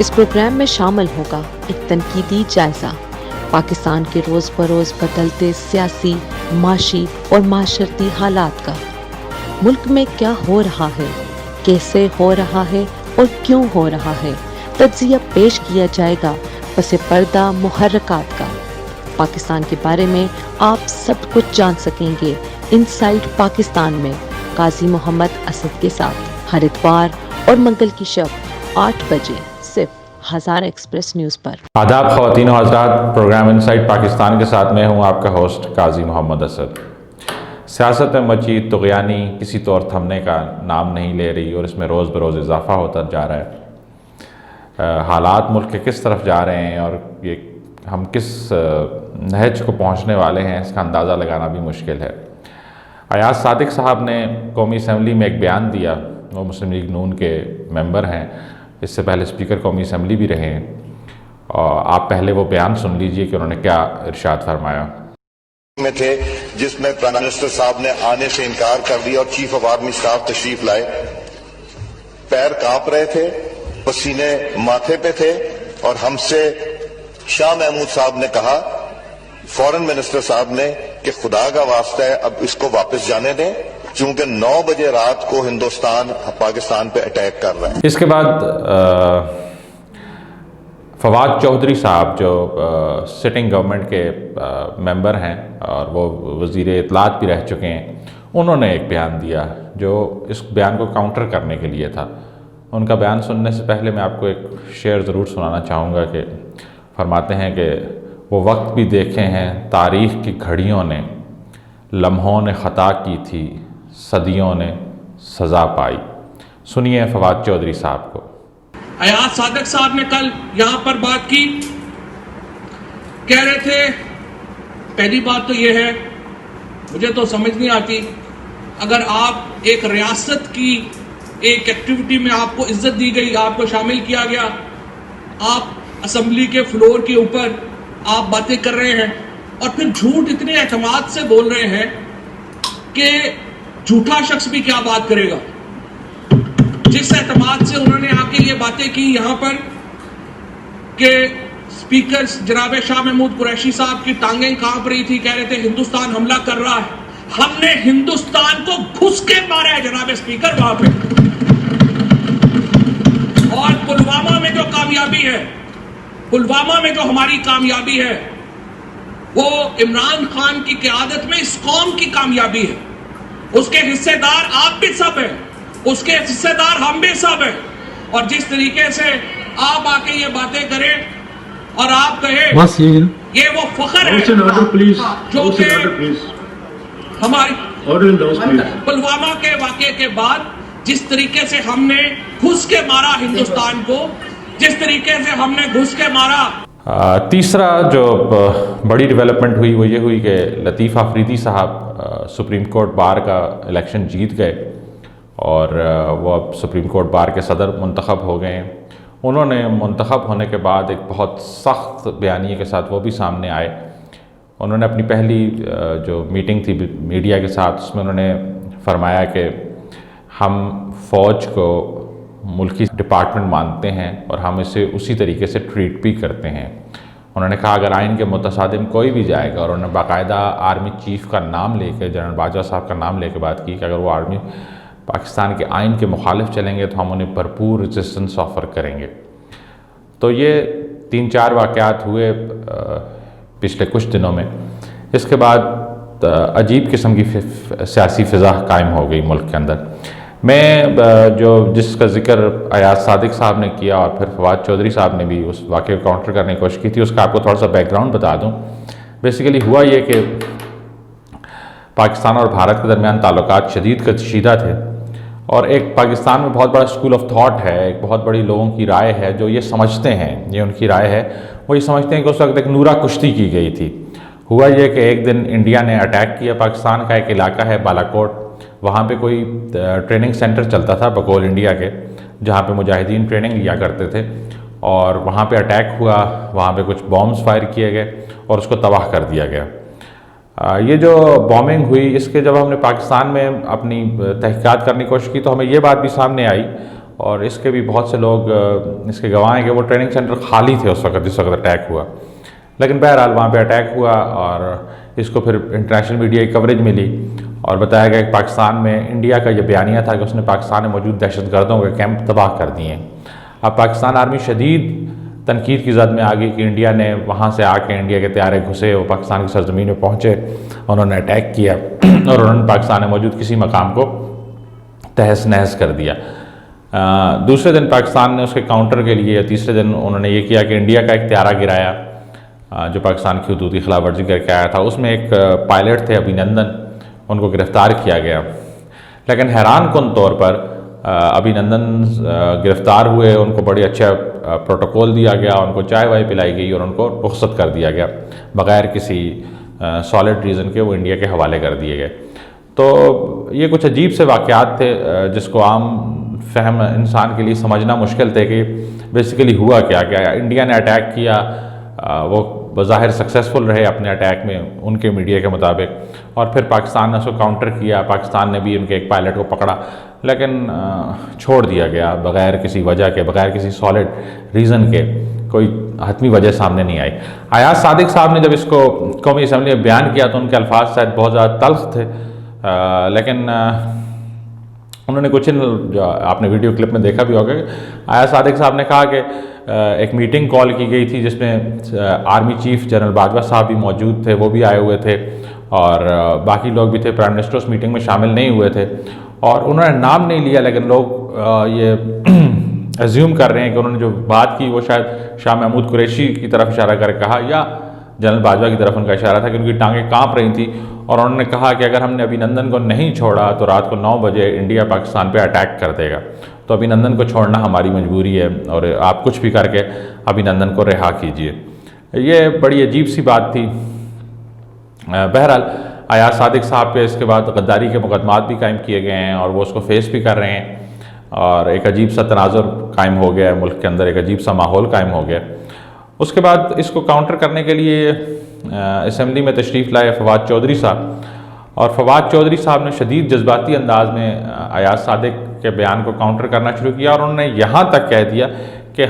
اس programme میں شامل ہوگا ایک تنقیدی جائزہ پاکستان کے روز بروز بدلتے سیاسی، معاشی اور معاشرتی حالات کا، ملک میں کیا ہو رہا ہے، کیسے ہو رہا ہے اور کیوں ہو رہا ہے، تجزیہ پیش کیا جائے گا پس پردہ محرکات کا۔ پاکستان کے بارے میں آپ سب کچھ جان سکیں گے انسائٹ پاکستان میں قاضی محمد اسد کے ساتھ، ہر اتوار اور منگل کی شب 8 بجے صرف ہزارہ ایکسپریس نیوز پر۔ آداب خواتین و حضرات، پروگرام انسائٹ پاکستان کے ساتھ میں ہوں آپ کا ہوسٹ قاضی محمد اسد۔ سیاست میں مچی طغیانی کسی طور تھمنے کا نام نہیں لے رہی اور اس میں روز بروز اضافہ ہوتا جا رہا ہے۔ حالات ملک کے کس طرف جا رہے ہیں اور یہ ہم کس نہج کو پہنچنے والے ہیں، اس کا اندازہ لگانا بھی مشکل ہے۔ ایاز صادق صاحب نے قومی اسمبلی میں ایک بیان دیا، وہ مسلم لیگ نون کے ممبر ہیں، اس سے پہلے اسپیکر قومی اسمبلی بھی رہے ہیں، اور آپ پہلے وہ بیان سن لیجئے کہ انہوں نے کیا ارشاد فرمایا۔ میں تھے جس میں پرائم منسٹر صاحب نے آنے سے انکار کر دیا اور چیف آف آرمی اسٹاف تشریف لائے، پیر کانپ رہے تھے، پسینے ماتھے پہ تھے، اور ہم سے شاہ محمود صاحب نے کہا، فورن منسٹر صاحب نے، کہ خدا کا واسطہ ہے اب اس کو واپس جانے دیں، چونکہ 9 بجے رات کو ہندوستان پاکستان پہ اٹیک کر رہا ہے۔ اس کے بعد فواد چودھری صاحب جو سٹنگ گورنمنٹ کے ممبر ہیں اور وہ وزیر اطلاعات بھی رہ چکے ہیں، انہوں نے ایک بیان دیا جو اس بیان کو کاؤنٹر کرنے کے لیے تھا۔ ان کا بیان سننے سے پہلے میں آپ کو ایک شعر ضرور سنانا چاہوں گا کہ فرماتے ہیں کہ وہ وقت بھی دیکھے ہیں تاریخ کی گھڑیوں نے، لمحوں نے خطا کی تھی، صدیوں نے سزا پائی۔ سنیے فواد چودھری صاحب کو۔ ایاز صادق صاحب نے کل یہاں پر بات کی، کہہ رہے تھے، پہلی بات تو یہ ہے مجھے تو سمجھ نہیں آتی، اگر آپ ایک ریاست کی ایک ایکٹیویٹی میں آپ کو عزت دی گئی، آپ کو شامل کیا گیا، آپ اسمبلی کے فلور کے اوپر آپ باتیں کر رہے ہیں اور پھر جھوٹ اتنے اعتماد سے بول رہے ہیں کہ جھوٹا شخص بھی کیا بات کرے گا۔ جس اعتماد سے انہوں نے آ کے یہ باتیں کی یہاں پر کہ اسپیکر جناب شاہ محمود قریشی صاحب کی ٹانگیں کانپ رہی تھی، کہہ رہے تھے ہندوستان حملہ کر رہا ہے، ہم نے ہندوستان کو گھس کے مارا ہے جناب اسپیکر وہاں پہ۔ اور پلوامہ میں جو کامیابی ہے، پلوامہ میں جو ہماری کامیابی ہے، وہ عمران خان کی قیادت میں اس قوم کی کامیابی ہے۔ اس کے حصے دار آپ بھی سب ہیں، اس کے حصے دار ہم بھی سب ہیں، اور جس طریقے سے آپ آ کے یہ باتیں کریں اور آپ کہیں یہ وہ فخر ہے جو کہ ہماری پلوامہ کے واقعے کے بعد جس طریقے سے ہم نے گھس کے مارا ہندوستان کو، جس طریقے سے ہم نے گھس کے مارا۔ تیسرا جو بڑی ڈیولپمنٹ ہوئی وہ یہ ہوئی کہ لطیف آفریدی صاحب سپریم کورٹ بار کا الیکشن جیت گئے اور وہ اب سپریم کورٹ بار کے صدر منتخب ہو گئے ہیں۔ انہوں نے منتخب ہونے کے بعد ایک بہت سخت بیانیے کے ساتھ وہ بھی سامنے آئے۔ انہوں نے اپنی پہلی جو میٹنگ تھی میڈیا کے ساتھ، اس میں انہوں نے فرمایا کہ ہم فوج کو ملکی ڈپارٹمنٹ مانتے ہیں اور ہم اسے اسی طریقے سے ٹریٹ بھی کرتے ہیں۔ انہوں نے کہا اگر آئین کے متصادم کوئی بھی جائے گا، اور انہوں نے باقاعدہ آرمی چیف کا نام لے کے، جنرل باجوہ صاحب کا نام لے کے بات کی کہ اگر وہ آرمی پاکستان کے آئین کے مخالف چلیں گے تو ہم انہیں بھرپور ریزسٹنس آفر کریں گے۔ تو یہ 3-4 واقعات ہوئے پچھلے کچھ دنوں میں۔ اس کے بعد عجیب قسم کی سیاسی فضا قائم ہو گئی ملک کے اندر۔ میں جس کا ذکر ایاز صادق صاحب نے کیا اور پھر فواد چودھری صاحب نے بھی اس واقعے کو کاؤنٹر کرنے کی کوشش کی تھی، اس کا آپ کو تھوڑا سا بیک گراؤنڈ بتا دوں۔ بیسیکلی ہوا یہ کہ پاکستان اور بھارت کے درمیان تعلقات شدید کشیدہ تھے، اور ایک پاکستان میں بہت بڑا اسکول آف تھاٹ ہے، ایک بہت بڑی لوگوں کی رائے ہے جو یہ سمجھتے ہیں، یہ ان کی رائے ہے، وہ یہ سمجھتے ہیں کہ اس وقت ایک نورا کشتی کی گئی تھی۔ ہوا یہ کہ ایک دن انڈیا نے اٹیک کیا، پاکستان کا ایک علاقہ ہے بالا کوٹ، وہاں پہ کوئی ٹریننگ سینٹر چلتا تھا بقول انڈیا کے، جہاں پہ مجاہدین ٹریننگ لیا کرتے تھے، اور وہاں پہ اٹیک ہوا، وہاں پہ کچھ بامز فائر کیے گئے اور اس کو تباہ کر دیا گیا۔ یہ جو بومنگ ہوئی، اس کے جب ہم نے پاکستان میں اپنی تحقیقات کرنے کی کوشش کی تو ہمیں یہ بات بھی سامنے آئی، اور اس کے بھی بہت سے لوگ اس کے گواہ ہیں کہ وہ ٹریننگ سینٹر خالی تھے اس وقت جس وقت اٹیک ہوا، لیکن بہرحال وہاں پہ اٹیک ہوا اور اس کو پھر انٹرنیشنل میڈیا کی کوریج ملی اور بتایا گیا کہ پاکستان میں انڈیا کا یہ بیانیہ تھا کہ اس نے پاکستان میں موجود دہشت گردوں کے کیمپ تباہ کر دیے ہیں۔ اب پاکستان آرمی شدید تنقید کی زد میں آ گئی کہ انڈیا نے وہاں سے آ کے انڈیا کے طیارے گھسے، وہ پاکستان کی سرزمین میں پہنچے، انہوں نے اٹیک کیا اور انہوں نے پاکستان میں موجود کسی مقام کو تہس نہس کر دیا۔ دوسرے دن پاکستان نے اس کے کاؤنٹر کے لیے، تیسرے دن انہوں نے یہ کیا کہ انڈیا کا ایک طیارہ گرایا جو پاکستان کی حدود کی خلاف ورزی کر کے آیا تھا، اس میں ایک پائلٹ تھے ابھینندن، ان کو گرفتار کیا گیا۔ لیکن حیران کن طور پر ابھینندن گرفتار ہوئے، ان کو بڑے اچھا پروٹوکول دیا گیا، ان کو چائے وائے پلائی گئی اور ان کو رخصت کر دیا گیا بغیر کسی سالڈ ریزن کے، وہ انڈیا کے حوالے کر دیے گئے۔ تو یہ کچھ عجیب سے واقعات تھے جس کو عام فہم انسان کے لیے سمجھنا مشکل تھے کہ بیسیکلی ہوا کیا انڈیا نے اٹیک کیا، وہ بظاہر سکسیسفل رہے اپنے اٹیک میں ان کے میڈیا کے مطابق، اور پھر پاکستان نے اس کو کاؤنٹر کیا، پاکستان نے بھی ان کے ایک پائلٹ کو پکڑا لیکن چھوڑ دیا گیا بغیر کسی وجہ کے، بغیر کسی سالڈ ریزن کے، کوئی حتمی وجہ سامنے نہیں آئی۔ ایاز صادق صاحب نے جب اس کو قومی اسمبلی میں بیان کیا تو ان کے الفاظ شاید بہت زیادہ تلخ تھے، لیکن انہوں نے کچھ جو آپ نے ویڈیو کلپ میں دیکھا بھی ہوگا کہ ایاز صادق صاحب نے کہا کہ ایک میٹنگ کال کی گئی تھی جس میں آرمی چیف جنرل باجوہ صاحب بھی موجود تھے، وہ بھی آئے ہوئے تھے اور باقی لوگ بھی تھے، پرائم منسٹر اس میٹنگ میں شامل نہیں ہوئے تھے اور انہوں نے نام نہیں لیا، لیکن لوگ یہ ایزیوم کر رہے ہیں کہ انہوں نے جو بات کی وہ شاید شاہ محمود قریشی کی طرف اشارہ کر کہا یا جنرل باجوہ کی طرف ان کا اشارہ تھا کہ ان کی ٹانگیں کانپ رہی تھیں اور انہوں نے کہا کہ اگر ہم نے ابھینندن کو نہیں چھوڑا تو رات کو 9 بجے انڈیا پاکستان پہ اٹیک کر دے گا، تو ابھینندن کو چھوڑنا ہماری مجبوری ہے اور آپ کچھ بھی کر کے ابھینندن کو رہا کیجیے۔ یہ بڑی عجیب سی بات تھی۔ بہرحال ایاز صادق صاحب پہ اس کے بعد غداری کے مقدمات بھی قائم کیے گئے ہیں اور وہ اس کو فیس بھی کر رہے ہیں اور ایک عجیب سا تناظر قائم ہو گیا ہے ملک کے اندر، ایک عجیب سا ماحول قائم ہو گیا۔ اس کے بعد اس کو کاؤنٹر کرنے کے لیے اسمبلی میں تشریف لائے فواد چودھری صاحب، اور فواد چودھری صاحب نے شدید جذباتی انداز میں ایاز صادق کے بیان کو کاؤنٹر کرنا شروع کیا اور انہوں نے یہاں تک کہہ دیا کہ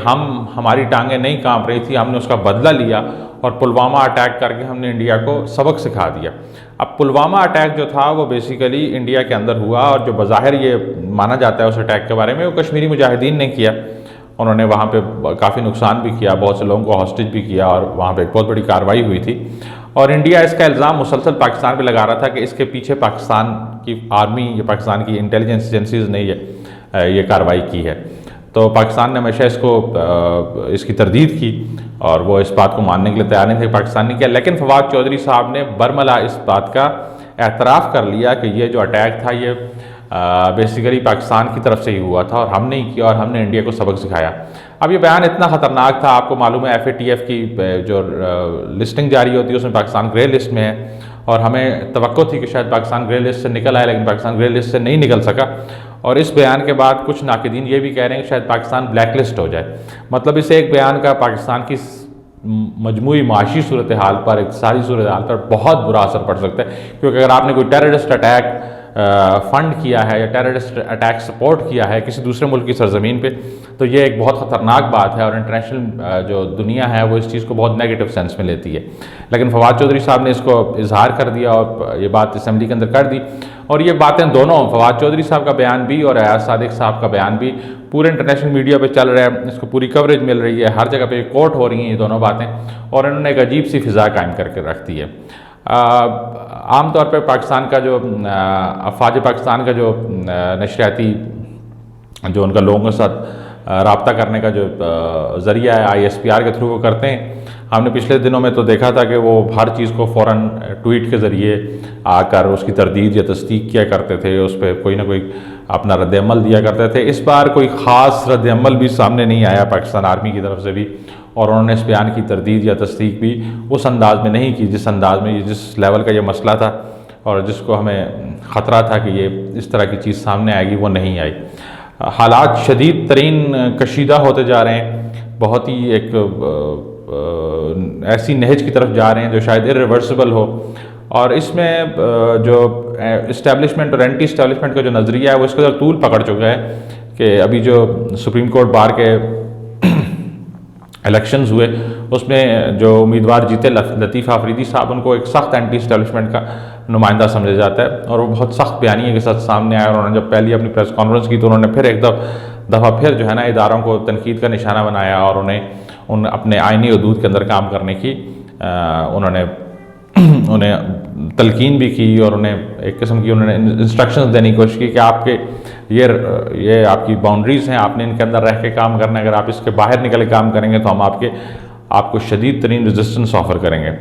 ہماری ٹانگیں نہیں کانپ رہی تھی، ہم نے اس کا بدلہ لیا اور پلوامہ اٹیک کر کے ہم نے انڈیا کو سبق سکھا دیا۔ اب پلوامہ اٹیک جو تھا وہ بیسیکلی انڈیا کے اندر ہوا اور جو بظاہر یہ مانا جاتا ہے اس اٹیک کے بارے میں، وہ کشمیری مجاہدین نے کیا۔ انہوں نے وہاں پہ کافی نقصان بھی کیا، بہت سے لوگوں کو ہاسٹیج بھی کیا اور وہاں پہ ایک بہت بڑی کارروائی ہوئی تھی اور انڈیا اس کا الزام مسلسل پاکستان پہ لگا رہا تھا کہ اس کے پیچھے پاکستان کی آرمی یا پاکستان کی انٹیلیجنس ایجنسیز نے یہ کارروائی کی ہے۔ تو پاکستان نے ہمیشہ اس کی تردید کی اور وہ اس بات کو ماننے کے لیے تیار نہیں تھے پاکستان نے کیا، لیکن فواد چودھری صاحب نے برملا اس بات کا اعتراف کر لیا کہ یہ جو اٹیک تھا یہ بیسیکلی پاکستان کی طرف سے ہی ہوا تھا اور ہم نے ہی کیا اور ہم نے انڈیا کو سبق سکھایا۔ اب یہ بیان اتنا خطرناک تھا، آپ کو معلوم ہے FATF کی جو لسٹنگ جاری ہوتی ہے اس میں پاکستان گرے لسٹ میں ہے اور ہمیں توقع تھی کہ شاید پاکستان گرے لسٹ سے نکل آئے، لیکن پاکستان گرے لسٹ سے نہیں نکل سکا اور اس بیان کے بعد کچھ ناقدین یہ بھی کہہ رہے ہیں کہ شاید پاکستان بلیک لسٹ ہو جائے۔ مطلب اس ایک بیان کا پاکستان کی مجموعی معاشی صورتحال پر، اقتصادی صورتحال پر بہت برا اثر پڑ سکتا ہے، کیونکہ اگر آپ نے کوئی ٹیررسٹ اٹیک فنڈ کیا ہے یا ٹیررسٹ اٹیک سپورٹ کیا ہے کسی دوسرے ملک کی سرزمین پہ تو یہ ایک بہت خطرناک بات ہے اور انٹرنیشنل جو دنیا ہے وہ اس چیز کو بہت نیگیٹو سینس میں لیتی ہے۔ لیکن فواد چودھری صاحب نے اس کو اظہار کر دیا اور یہ بات اسمبلی کے اندر کر دی اور یہ باتیں دونوں فواد چودھری صاحب کا بیان بھی اور ایاز صادق صاحب کا بیان بھی پورے انٹرنیشنل میڈیا پہ چل رہا ہے، اس کو پوری کوریج مل رہی ہے، ہر جگہ پہ کوٹ ہو رہی ہیں یہ دونوں باتیں اور انہوں نے ایک عجیب سی فضا قائم کر کے رکھ دی ہے۔ عام طور پہ پاکستان کا جو افواج پاکستان کا جو نشریاتی جو ان کا لوگوں کے ساتھ رابطہ کرنے کا جو ذریعہ ہے ISPR کے تھرو وہ کرتے ہیں، ہم نے پچھلے دنوں میں تو دیکھا تھا کہ وہ ہر چیز کو فوراً ٹویٹ کے ذریعے آ کر اس کی تردید یا تصدیق کیا کرتے تھے، اس پہ کوئی نہ کوئی اپنا رد عمل دیا کرتے تھے۔ اس بار کوئی خاص رد عمل بھی سامنے نہیں آیا پاکستان آرمی کی طرف سے بھی اور انہوں نے اس بیان کی تردید یا تصدیق بھی اس انداز میں نہیں کی جس انداز میں جس لیول کا یہ مسئلہ تھا اور جس کو ہمیں خطرہ تھا کہ یہ اس طرح کی چیز سامنے آئے گی وہ نہیں آئی۔ حالات شدید ترین کشیدہ ہوتے جا رہے ہیں، بہت ہی ایک ایسی نہج کی طرف جا رہے ہیں جو شاید irreversible ہو اور اس میں جو اسٹیبلشمنٹ اور اینٹی اسٹیبلشمنٹ کا جو نظریہ ہے وہ اس کے طول پکڑ چکا ہے۔ کہ ابھی جو سپریم کورٹ بار کے الیکشنز ہوئے اس میں جو امیدوار جیتے لطیف آفریدی صاحب، ان کو ایک سخت اینٹی اسٹیبلشمنٹ کا نمائندہ سمجھا جاتا ہے، اور وہ بہت سخت بیانیے کے ساتھ سامنے آئے، اور انہوں نے جب پہلی اپنی پریس کانفرنس کی تو انہوں نے پھر ایک دفعہ پھر جو ہے نا اداروں کو تنقید کا نشانہ بنایا، اور انہیں اپنے آئینی حدود کے اندر کام کرنے کی انہیں تلقین بھی کی، اور انہیں ایک قسم کی انہوں نے انسٹرکشنز دینے کی کوشش کی کہ آپ کے یہ آپ کی باؤنڈریز ہیں، آپ نے ان کے اندر رہ کے کام کرنا ہے، اگر آپ اس کے باہر نکل کے کام کریں گے تو ہم آپ کو شدید ترین ریزسٹنس آفر کریں گے۔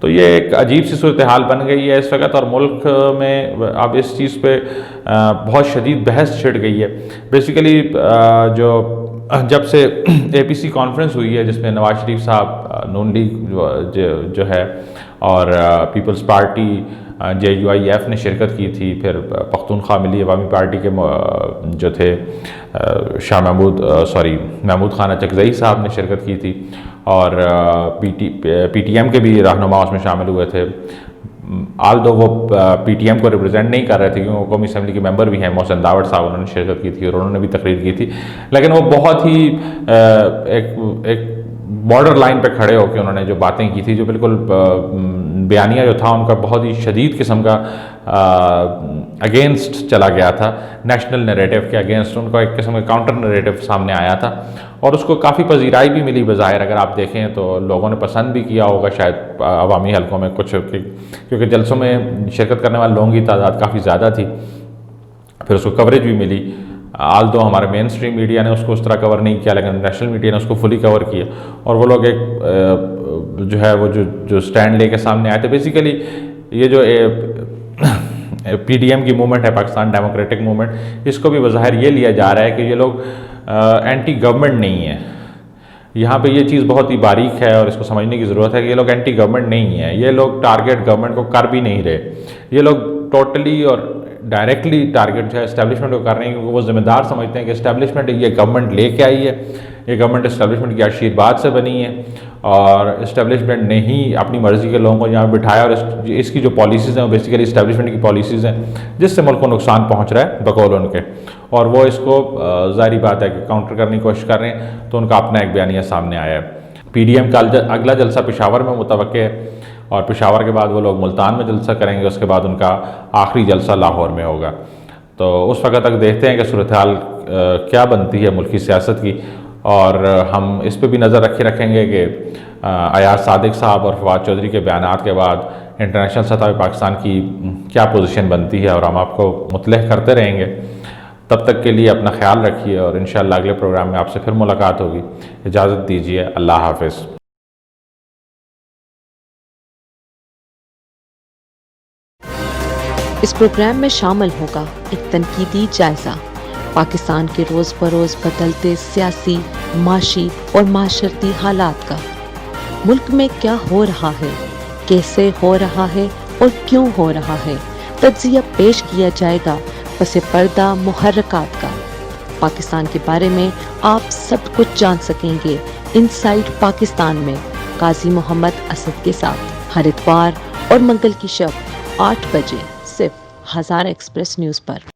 تو یہ ایک عجیب سی صورتحال بن گئی ہے اس وقت، اور ملک میں اب اس چیز پہ بہت شدید بحث چھڑ گئی ہے۔ بیسیکلی جب سے اے پی سی کانفرنس ہوئی ہے جس میں نواز شریف صاحب نون لیگ جو ہے اور پیپلز پارٹی JUIF نے شرکت کی تھی، پھر پختونخوا ملی عوامی پارٹی کے جو تھے محمود خان اچکزئی صاحب نے شرکت کی تھی، اور PTM کے بھی رہنما اس میں شامل ہوئے تھے، آلدو وہ PTM کو ریپرزینٹ نہیں کر رہے تھے کیونکہ وہ قومی اسمبلی کے ممبر بھی ہیں، محسن داوڑ صاحب انہوں نے شرکت کی تھی اور انہوں نے بھی تقریر کی تھی، لیکن وہ بہت ہی ایک بارڈر لائن پہ کھڑے ہو کے انہوں نے جو باتیں کی تھی، جو بالکل بیانیہ جو تھا ان کا بہت ہی شدید قسم کا اگینسٹ چلا گیا تھا، نیشنل نیریٹو کے اگینسٹ ان کا ایک قسم کا کاؤنٹر نیریٹو سامنے آیا تھا، اور اس کو کافی پذیرائی بھی ملی بظاہر، اگر آپ دیکھیں تو لوگوں نے پسند بھی کیا ہوگا شاید عوامی حلقوں میں کچھ، کیونکہ جلسوں میں شرکت کرنے والے لوگوں کی تعداد کافی زیادہ تھی، پھر اس کو کوریج بھی ملی، آلدو ہمارے مین اسٹریم میڈیا نے اس کو اس طرح کور نہیں کیا، لیکن نیشنل میڈیا نے اس کو فلی کور کیا، اور وہ لوگ ایک جو ہے وہ جو سٹینڈ لے کے سامنے آئے تھے۔ بیسیکلی یہ جو PDM کی موومنٹ ہے، پاکستان ڈیموکریٹک موومنٹ، اس کو بھی بظاہر یہ لیا جا رہا ہے کہ یہ لوگ اینٹی گورنمنٹ نہیں ہیں۔ یہاں پہ یہ چیز بہت ہی باریک ہے اور اس کو سمجھنے کی ضرورت ہے کہ یہ لوگ اینٹی گورنمنٹ نہیں ہیں، یہ لوگ ٹارگیٹ گورنمنٹ کو کر بھی نہیں رہے، یہ لوگ ٹوٹلی اور ڈائریکٹلی ٹارگیٹ جو ہے اسٹیبلشمنٹ کو کر رہے ہیں، کیونکہ وہ ذمہ دار سمجھتے ہیں کہ اسٹیبلشمنٹ یہ گورنمنٹ لے کے آئی ہے، یہ گورنمنٹ اسٹیبلشمنٹ کی آشیرواد سے بنی ہے، اور اسٹیبلشمنٹ نے ہی اپنی مرضی کے لوگوں کو یہاں بٹھایا، اور اس کی جو پالیسیز ہیں وہ بیسیکلی اسٹیبلشمنٹ کی پالیسیز ہیں جس سے ملک کو نقصان پہنچ رہا ہے بقول ان کے، اور وہ اس کو ظاہری بات ہے کہ کاؤنٹر کرنے کی کوشش کر رہے ہیں، تو ان کا اپنا ایک بیانیہ سامنے آیا ہے۔ PDM کا اگلا جلسہ پشاور میں متوقع ہے، اور پشاور کے بعد وہ لوگ ملتان میں جلسہ کریں گے، اس کے بعد ان کا آخری جلسہ لاہور میں ہوگا۔ تو اس وقت تک دیکھتے ہیں کہ صورتحال کیا بنتی ہے ملکی سیاست کی، اور ہم اس پہ بھی نظر رکھیں گے کہ ایاز صادق صاحب اور فواد چودھری کے بیانات کے بعد انٹرنیشنل سطح پہ پاکستان کی کیا پوزیشن بنتی ہے، اور ہم آپ کو مطلع کرتے رہیں گے۔ تب تک کے لیے اپنا خیال رکھیے، اور انشاءاللہ اگلے پروگرام میں آپ سے پھر ملاقات ہوگی۔ اجازت دیجیے، اللہ حافظ۔ اس پروگرام میں شامل ہوگا ایک تنقیدی جائزہ پاکستان کے روز بروز بدلتے سیاسی، معاشی اور معاشرتی حالات کا، ملک میں کیا ہو رہا ہے، کیسے ہو رہا ہے اور کیوں ہو رہا ہے، تجزیہ پیش کیا جائے گا پس پردہ محرکات کا۔ پاکستان کے بارے میں آپ سب کچھ جان سکیں گے ان سائٹ پاکستان میں قاضی محمد اسد کے ساتھ، ہر اتوار اور منگل کی شب 8 بجے صرف ہزارہ ایکسپریس نیوز پر۔